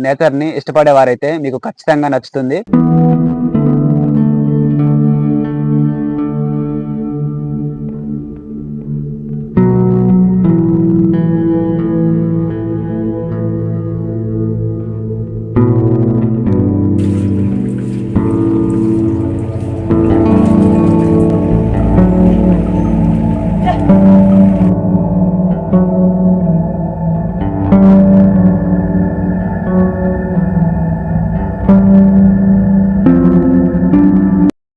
Nature ని ఇష్టపడే వారైతే మీకు ఖచ్చితంగా నచ్చుతుంది.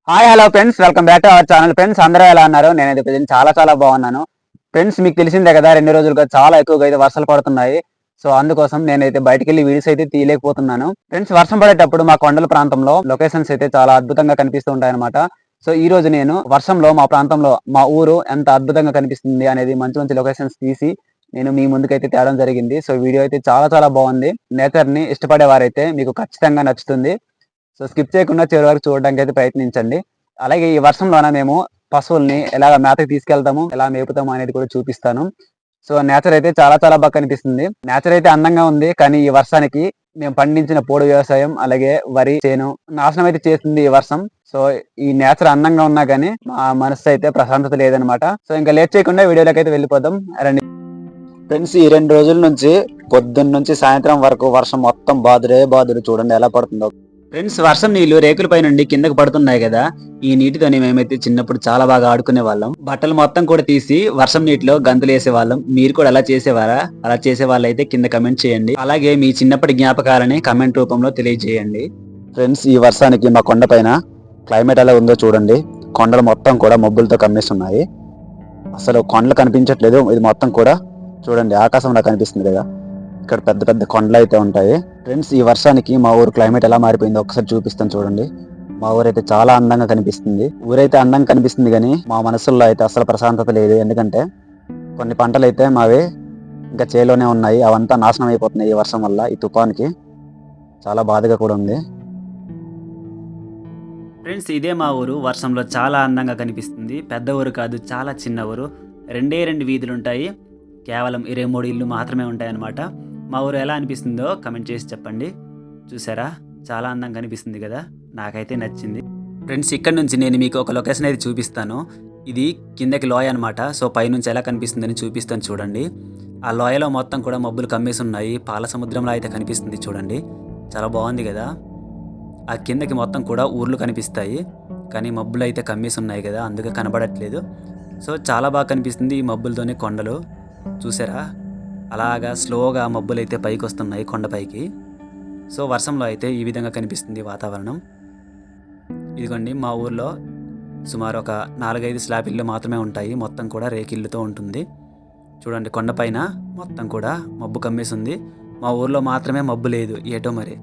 Hi hello friends, welcome back to our channel. Friends అందరూ ఎలా ఉన్నారు? నేనైతే ప్రజెంట్ చాలా బాగున్నాను. ఫ్రెండ్స్ మీకు తెలిసిందే కదా, 2 రోజులుగా చాలా ఎక్కువగా అయితే వర్షాలు పడుతున్నాయి. సో అందుకోసం నేనైతే బయటికి వెళ్ళి వీడియోస్ అయితే తీయలేకపోతున్నాను. ఫ్రెండ్స్ వర్షం పడేటప్పుడు మా కొండల ప్రాంతంలో లొకేషన్స్ అయితే చాలా అద్భుతంగా కనిపిస్తూ ఉంటాయి అనమాట. సో ఈ రోజు నేను వర్షంలో మా ప్రాంతంలో మా ఊరు ఎంత అద్భుతంగా కనిపిస్తుంది అనేది మంచి మంచి లొకేషన్స్ తీసి నేను మీ ముందుకైతే తేవడం జరిగింది. సో వీడియో అయితే చాలా బాగుంది. నేచర్ ని ఇష్టపడే వారైతే మీకు ఖచ్చితంగా నచ్చుతుంది. సో స్కిప్ చేయకుండా చివరి వరకు చూడడానికి అయితే ప్రయత్నించండి. అలాగే ఈ వర్షంలోన మేము పశువుల్ని ఎలా మేతకి తీసుకెళ్తాము, ఎలా మేపుతాము అనేది కూడా చూపిస్తాను. సో నేచర్ అయితే చాలా బాగా కనిపిస్తుంది. నేచర్ అయితే అందంగా ఉంది, కానీ ఈ వర్షానికి మేము పండించిన పోడు వ్యవసాయం అలాగే వరి చేను నాశనం అయితే చేస్తుంది ఈ వర్షం. సో ఈ నేచర్ అందంగా ఉన్నా కానీ మా మనసు అయితే ప్రశాంతత లేదనమాట. సో ఇంకా లేట్ చేయకుండా వీడియోలోకి అయితే వెళ్ళిపోదాం రండి. ఫ్రెండ్స్ ఈ 2 రోజుల నుంచి పొద్దున్న నుంచి సాయంత్రం వరకు వర్షం మొత్తం బాదురు చూడండి ఎలా పడుతుందో. ఫ్రెండ్స్ వర్షం నీళ్లు రేకులపై నుండి కిందకు పడుతున్నాయి కదా, ఈ నీటితోని మేమైతే చిన్నప్పుడు చాలా బాగా ఆడుకునే వాళ్ళం. బట్టలు మొత్తం కూడా తీసి వర్షం నీటిలో గంతులు వేసే వాళ్ళం. మీరు కూడా అలా చేసేవారా? అలా చేసే వాళ్ళైతే కింద కమెంట్ చేయండి. అలాగే మీ చిన్నప్పటి జ్ఞాపకాలని కమెంట్ రూపంలో తెలియజేయండి. ఫ్రెండ్స్ ఈ వర్షానికి మా కొండ పైన క్లైమేట్ ఎలా ఉందో చూడండి. కొండలు మొత్తం కూడా మబ్బులతో కమ్మేస్తున్నాయి. అసలు కొండలు కనిపించట్లేదు. ఇది మొత్తం కూడా చూడండి ఆకాశంలో కనిపిస్తుంది కదా, ఇక్కడ పెద్ద కొండలు అయితే ఉంటాయి. ఫ్రెండ్స్ ఈ వర్షానికి మా ఊరు క్లైమేట్ ఎలా మారిపోయిందో ఒకసారి చూపిస్తాను చూడండి. మా ఊరైతే చాలా అందంగా కనిపిస్తుంది. ఊరైతే అందంగా కనిపిస్తుంది కానీ మా మనసుల్లో అయితే అసలు ప్రశాంతత లేదు. ఎందుకంటే కొన్ని పంటలు అయితే మావి ఇంకా చేలోనే ఉన్నాయి, అవంతా నాశనం అయిపోతున్నాయి ఈ వర్షం వల్ల. ఈ తుఫాన్కి చాలా బాధగా కూడా ఉంది. ఫ్రెండ్స్ ఇదే మా ఊరు. వర్షంలో చాలా అందంగా కనిపిస్తుంది. పెద్ద ఊరు కాదు, చాలా చిన్న ఊరు. 2 వీధులు ఉంటాయి. కేవలం 23 ఇళ్ళు మాత్రమే ఉంటాయి అన్నమాట. మా ఊరు ఎలా అనిపిస్తుందో కమెంట్ చేసి చెప్పండి. చూసారా చాలా అందంగా కనిపిస్తుంది కదా, నాకైతే నచ్చింది. ఫ్రెండ్స్ ఇక్కడ నుంచి నేను మీకు ఒక లొకేషన్ అయితే చూపిస్తాను. ఇది కిందకి లోయ అనమాట. సో పైనుంచి ఎలా కనిపిస్తుందని చూపిస్తాను చూడండి. ఆ లోయలో మొత్తం కూడా మబ్బులు కమ్మేసి ఉన్నాయి. పాల సముద్రంలో అయితే కనిపిస్తుంది చూడండి, చాలా బాగుంది కదా. ఆ కిందకి మొత్తం కూడా ఊర్లు కనిపిస్తాయి, కానీ మబ్బులు అయితే కమ్మేసి ఉన్నాయి కదా, అందుకే కనబడట్లేదు. సో చాలా బాగా కనిపిస్తుంది ఈ మబ్బులతోనే కొండలు. చూసారా అలాగా స్లోగా మబ్బులు అయితే పైకి వస్తున్నాయి కొండపైకి. సో వర్షంలో అయితే ఈ విధంగా కనిపిస్తుంది వాతావరణం. ఇదిగోండి మా ఊర్లో సుమారు ఒక 4-5 స్లాబ్ ఇళ్ళు మాత్రమే ఉంటాయి. మొత్తం కూడా రేకిళ్ళుతో ఉంటుంది. చూడండి కొండపైన మొత్తం కూడా మబ్బు కమ్మేసి ఉంది. మా ఊర్లో మాత్రమే మబ్బు లేదు, ఏటో మరి.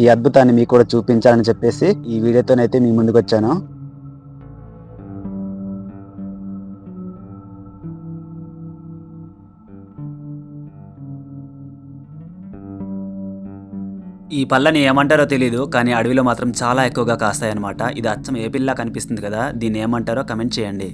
ఈ అద్భుతాన్ని మీకు కూడా చూపించాలని చెప్పేసి ఈ వీడియోతోనైతే మీ ముందుకు వచ్చాను. ఈ పళ్ళని ఏమంటారో తెలీదు, కానీ అడవిలో మాత్రం చాలా ఎక్కువగా కాస్తాయి అన్నమాట. ఇది అచ్చం ఏ పిల్ల కనిపిస్తుంది కదా, దీన్ని ఏమంటారో కమెంట్ చేయండి.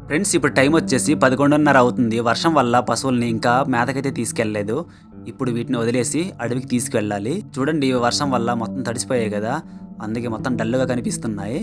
ఫ్రెండ్స్ ఇప్పుడు టైం వచ్చేసి 11:30 అవుతుంది. వర్షం వల్ల పశువుల్ని ఇంకా మేతకైతే తీసుకెళ్ళలేదు. ఇప్పుడు వీటిని వదిలేసి అడవికి తీసుకువెళ్ళాలి. చూడండి వర్షం వల్ల మొత్తం తడిసిపోయాయి కదా, అందుకే మొత్తం డల్గా కనిపిస్తున్నాయి.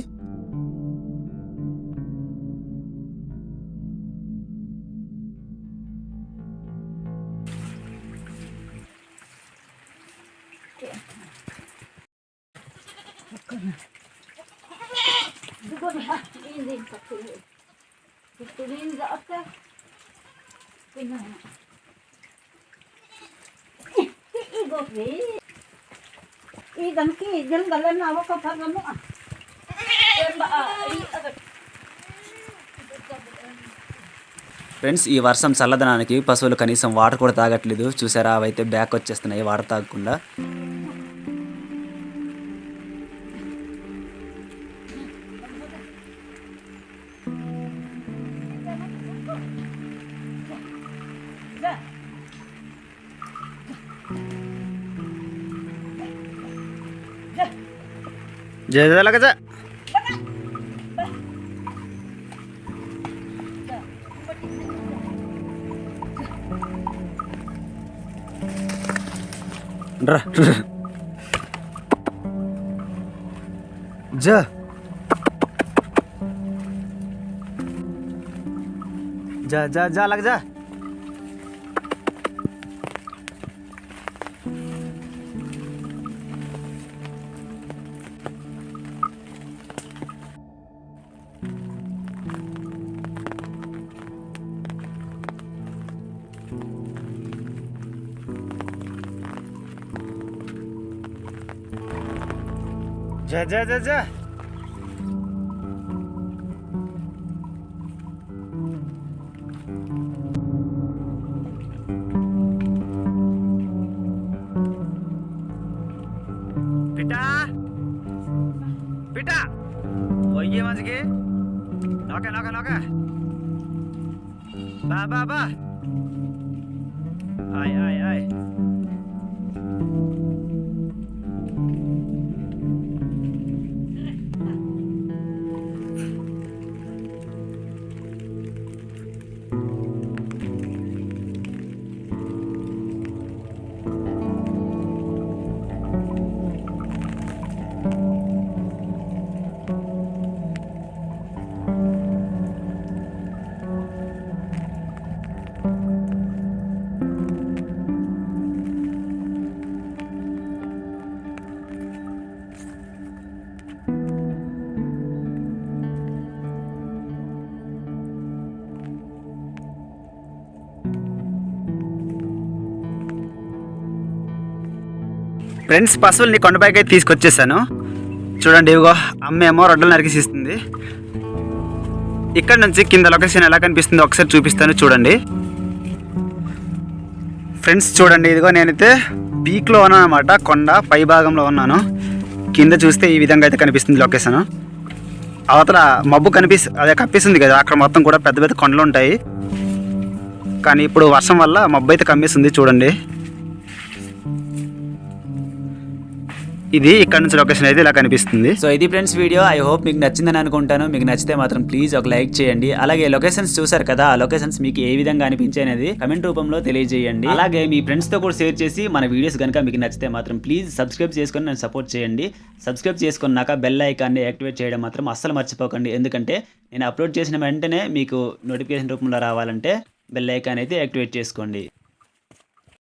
ఫ్రెండ్స్ ఈ వర్షం చల్లదనానికి పశువులు కనీసం వాటర్ కూడా తాగట్లేదు. చూసారా అవైతే బ్యాక్ వచ్చేస్తున్నాయి వాటర్ తాగకుండా. జలగజ जा जा जा जा लग जा जा जा जा जा पिटा पिटा वही मज के नौका नौका नौका बा बा बा आय आय आय ఫ్రెండ్స్ పశువుల్ని కొండపైకి అయితే తీసుకొచ్చేసాను. చూడండి ఇవిగో అమ్మేమో రొడ్డలు నరికిసిస్తుంది. ఇక్కడ నుంచి కింద లొకేషన్ ఎలా కనిపిస్తుందో ఒకసారి చూపిస్తాను చూడండి. ఫ్రెండ్స్ చూడండి ఇదిగో నేనైతే పీక్లో ఉన్నాను అనమాట, కొండ పై భాగంలో ఉన్నాను. కింద చూస్తే ఈ విధంగా అయితే కనిపిస్తుంది లొకేషన్. అవతల మబ్బు అదే కప్పిస్తుంది కదా, అక్కడ మొత్తం కూడా పెద్ద పెద్ద కొండలు ఉంటాయి. కానీ ఇప్పుడు వర్షం వల్ల మబ్బు అయితే కమ్మేస్తుంది చూడండి. ఇది ఇక్కడ నుంచి లొకేషన్ అయితే ఇలా కనిపిస్తుంది. సో ఇది ఫ్రెండ్స్ వీడియో. ఐ హోప్ మీకు నచ్చిందని అనుకుంటాను. మీకు నచ్చితే మాత్రం ప్లీజ్ ఒక లైక్ చేయండి. అలాగే లొకేషన్స్ చూసారు కదా, ఆ లొకేషన్స్ మీకు ఏ విధంగా అనిపించాయి అనేది కమెంట్ రూపంలో తెలియజేయండి. అలాగే మీ ఫ్రెండ్స్ తో కూడా షేర్ చేసి మన వీడియోస్ కనుక మీకు నచ్చితే మాత్రం ప్లీజ్ సబ్స్క్రైబ్ చేసుకొని నన్ను సపోర్ట్ చేయండి. సబ్స్క్రైబ్ చేసుకున్నాక బెల్ ఐకాన్ని యాక్టివేట్ చేయడం మాత్రం అస్సలు మర్చిపోకండి. ఎందుకంటే నేను అప్లోడ్ చేసిన వెంటనే మీకు నోటిఫికేషన్ రూపంలో రావాలంటే బెల్ ఐకాన్ అయితే యాక్టివేట్ చేసుకోండి.